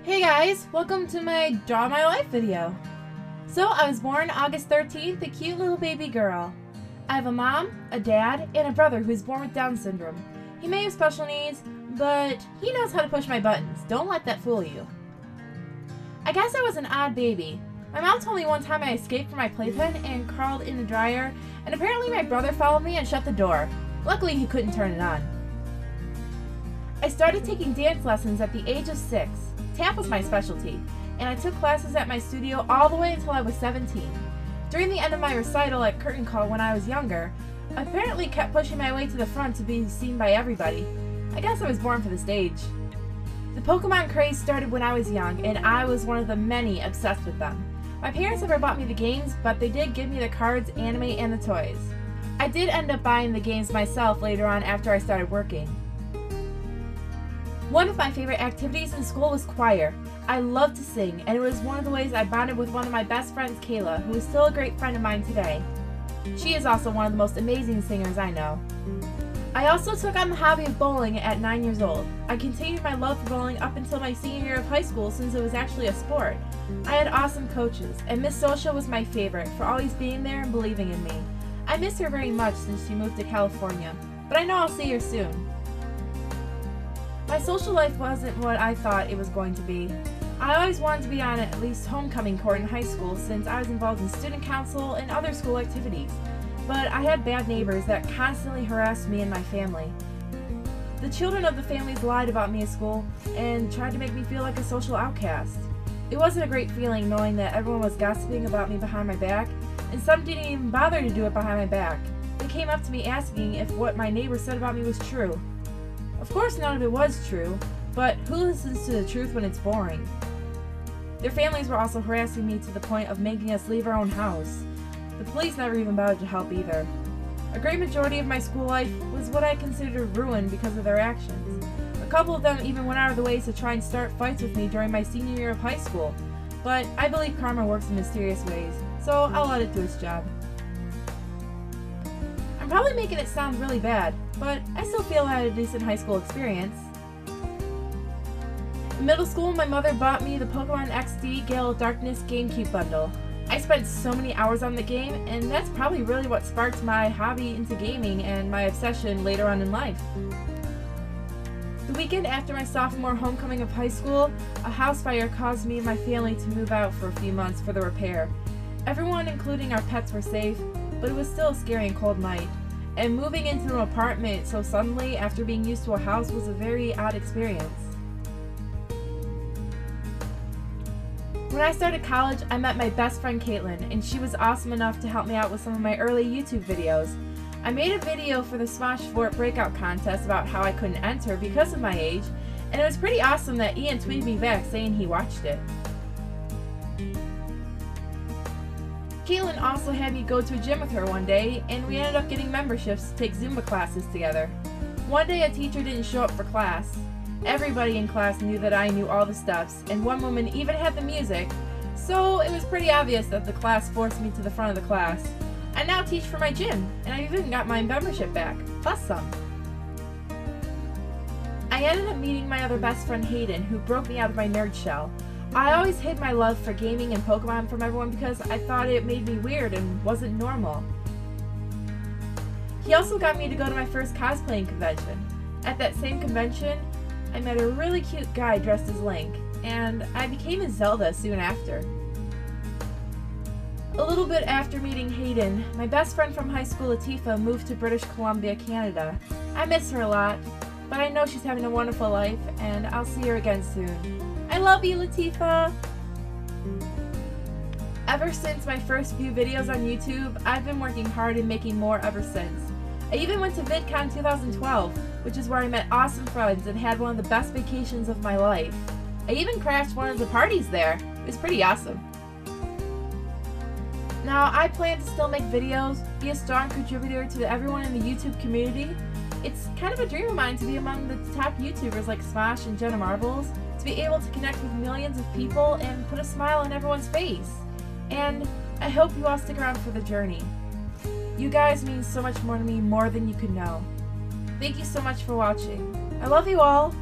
Hey guys, welcome to my Draw My Life video. So I was born August 13th, a cute little baby girl. I have a mom, a dad, and a brother who's born with Down syndrome. He may have special needs, but he knows how to push my buttons. Don't let that fool you. I guess I was an odd baby. My mom told me one time I escaped from my playpen and crawled in the dryer, and apparently my brother followed me and shut the door. Luckily he couldn't turn it on. I started taking dance lessons at the age of 6. Tap was my specialty, and I took classes at my studio all the way until I was 17. During the end of my recital at curtain call when I was younger, I apparently kept pushing my way to the front to be seen by everybody. I guess I was born for the stage. The Pokemon craze started when I was young, and I was one of the many obsessed with them. My parents never bought me the games, but they did give me the cards, anime, and the toys. I did end up buying the games myself later on after I started working. One of my favorite activities in school was choir. I loved to sing, and it was one of the ways I bonded with one of my best friends, Kayla, who is still a great friend of mine today. She is also one of the most amazing singers I know. I also took on the hobby of bowling at 9 years old. I continued my love for bowling up until my senior year of high school since it was actually a sport. I had awesome coaches, and Miss Social was my favorite for always being there and believing in me. I miss her very much since she moved to California, but I know I'll see her soon. My social life wasn't what I thought it was going to be. I always wanted to be on at least homecoming court in high school since I was involved in student council and other school activities, but I had bad neighbors that constantly harassed me and my family. The children of the families lied about me at school and tried to make me feel like a social outcast. It wasn't a great feeling knowing that everyone was gossiping about me behind my back, and some didn't even bother to do it behind my back. They came up to me asking if what my neighbors said about me was true. Of course none of it was true, but who listens to the truth when it's boring? Their families were also harassing me to the point of making us leave our own house. The police never even bothered to help either. A great majority of my school life was what I considered ruined because of their actions. A couple of them even went out of the way to try and start fights with me during my senior year of high school, but I believe karma works in mysterious ways, so I'll let it do its job. I'm probably making it sound really bad, but I still feel I had a decent high school experience. In middle school, my mother bought me the Pokemon XD Gale of Darkness GameCube bundle. I spent so many hours on the game, and that's probably really what sparked my hobby into gaming and my obsession later on in life. The weekend after my sophomore homecoming of high school, a house fire caused me and my family to move out for a few months for the repair. Everyone, including our pets, were safe, but it was still a scary and cold night. And moving into an apartment so suddenly after being used to a house was a very odd experience. When I started college, I met my best friend Caitlin, and she was awesome enough to help me out with some of my early YouTube videos. I made a video for the Smosh Fort breakout contest about how I couldn't enter because of my age, and it was pretty awesome that Ian tweeted me back saying he watched it. Caitlin also had me go to a gym with her one day, and we ended up getting memberships to take Zumba classes together. One day a teacher didn't show up for class. Everybody in class knew that I knew all the steps, and one woman even had the music, so it was pretty obvious that the class forced me to the front of the class. I now teach for my gym, and I even got my membership back, plus some. I ended up meeting my other best friend Hayden, who broke me out of my nerd shell. I always hid my love for gaming and Pokemon from everyone because I thought it made me weird and wasn't normal. He also got me to go to my first cosplaying convention. At that same convention, I met a really cute guy dressed as Link, and I became a Zelda soon after. A little bit after meeting Hayden, my best friend from high school, Latifah, moved to British Columbia, Canada. I miss her a lot, but I know she's having a wonderful life, and I'll see her again soon. I love you, Latifah! Ever since my first few videos on YouTube, I've been working hard and making more ever since. I even went to VidCon 2012, which is where I met awesome friends and had one of the best vacations of my life. I even crashed one of the parties there. It was pretty awesome. Now, I plan to still make videos, be a strong contributor to everyone in the YouTube community. It's kind of a dream of mine to be among the top YouTubers like Smosh and Jenna Marbles, to be able to connect with millions of people and put a smile on everyone's face. And I hope you all stick around for the journey. You guys mean so much more to me, more than you could know. Thank you so much for watching. I love you all!